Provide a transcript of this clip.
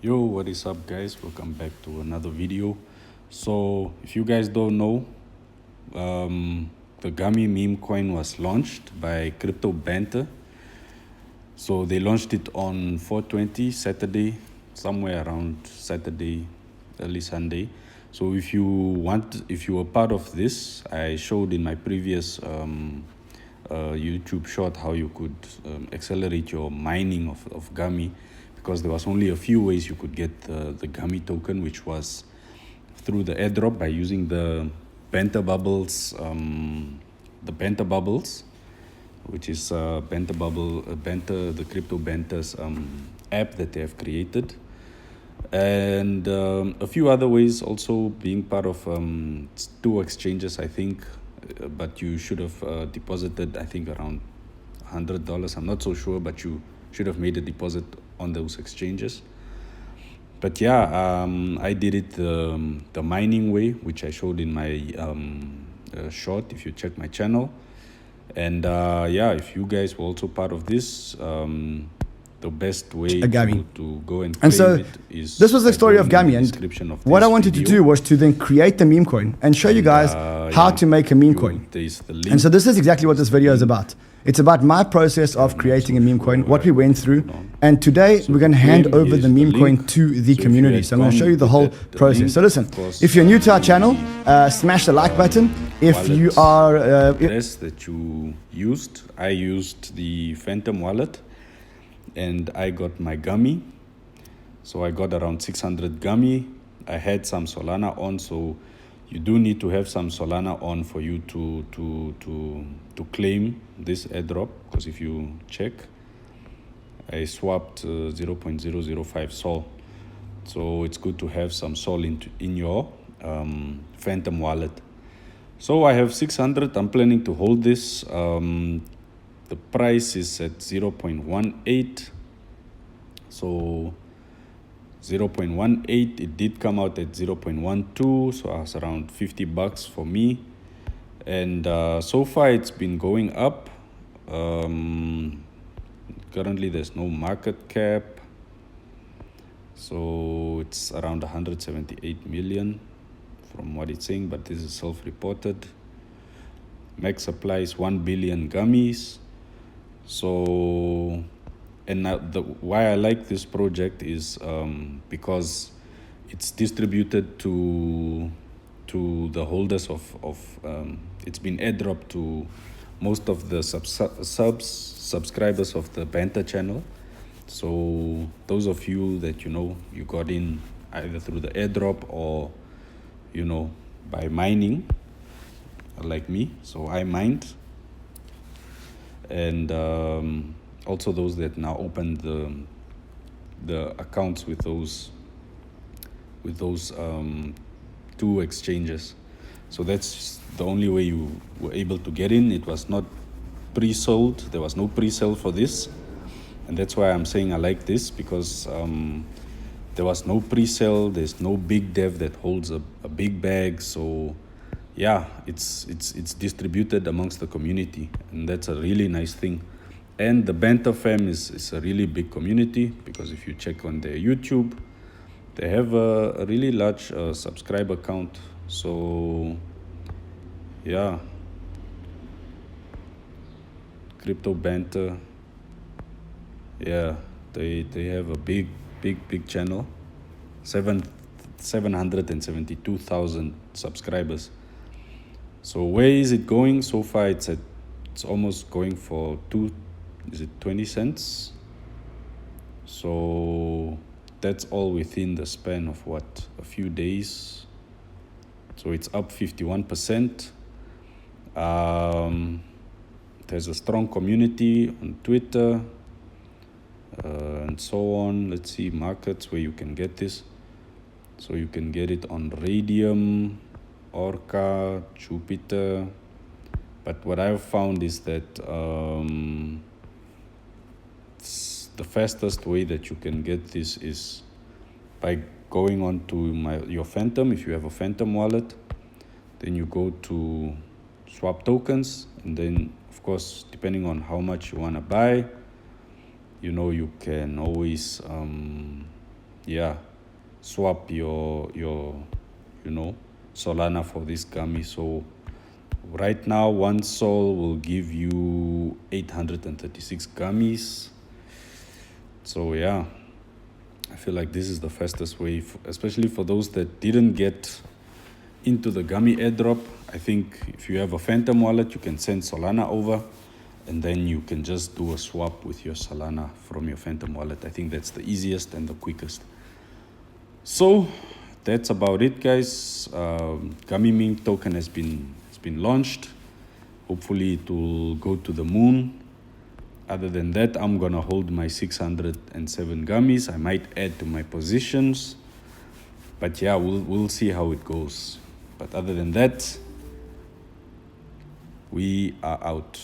Yo, what is up, guys? Welcome back to another video. So if you guys don't know, the Gummy Memcoin was launched by Crypto Banter. So they launched it on 420 Saturday, somewhere around Saturday, early Sunday. So if you were part of this, I showed in my previous YouTube short how you could accelerate your mining of Gummy, because there was only a few ways you could get the Gummy token, which was through the airdrop by using the Banter Bubbles, which is Banter, the Crypto Banters app that they have created, and a few other ways, also being part of two exchanges, I think, but you should have deposited, I think, around $100. I'm not so sure, but you should have made a deposit on those exchanges. But yeah, I did it the mining way, which I showed in my short, if you check my channel. And yeah, if you guys were also part of this, the best way to go and claim so it is this was the story of Gummy, and what I wanted to do was to then create the meme coin and show you guys how to make a meme coin. And so this is exactly what this video is about. It's about my process of creating a meme coin, what we went through, and today we're going to hand over the meme coin to the community. So I'm going to show you the whole process. So listen, if you're new to our channel, smash the like button. If you are that you used, I used the Phantom wallet, and I got my Gummy. So I got around 600 Gummy. I had some Solana on, so you do need to have some Solana on for you to claim this airdrop, because if you check, I swapped 0.005 Sol. So it's good to have some Sol in your Phantom wallet. So I have 600. I'm planning to hold this. The price is at 0.18. So 0.18, it did come out at 0.12, so it's around $50 for me. And so far it's been going up. Currently there's no market cap, so it's around 178 million from what it's saying, but this is self-reported. Max supply is 1 billion gummies. So, and why I like this project is because it's distributed to the holders of it's been airdropped to most of the subscribers of the Banter channel. So those of you that you got in either through the airdrop or by mining, like me. So I mined, and also those that now opened the accounts with those two exchanges. So that's the only way you were able to get in. It was not pre-sold. There was no pre-sale for this, and that's why I'm saying I like this, because there was no pre-sale. There's no big dev that holds a big bag. So yeah, it's distributed amongst the community, and that's a really nice thing. And the Banter fam is a really big community, because if you check on their YouTube, they have a really large subscriber count. So yeah, Crypto Banter, yeah, they have a big channel, 772,000 subscribers. So where is it going so far? It's almost going for 20 cents. So that's all within the span of a few days. So it's up 51%. There's a strong community on Twitter and so on. Let's see markets where you can get this. So you can get it on Radium, Orca, Jupiter. But what I've found is that the fastest way that you can get this is by going on to your Phantom. If you have a Phantom wallet, then you go to swap tokens, and then of course, depending on how much you want to buy, you can always yeah, swap your Solana for this gummy. So right now, one Sol will give you 836 gummies. So yeah, I feel like this is the fastest way, especially for those that didn't get into the gummy airdrop. I think if you have a Phantom wallet, you can send Solana over, and then you can just do a swap with your Solana from your Phantom wallet. I think that's the easiest and the quickest. So that's about it, guys. Gummy meme token has been launched. Hopefully it will go to the moon. Other than that, I'm gonna hold my 607 gummies. I might add to my positions, but yeah, we'll see how it goes. But other than that, we are out.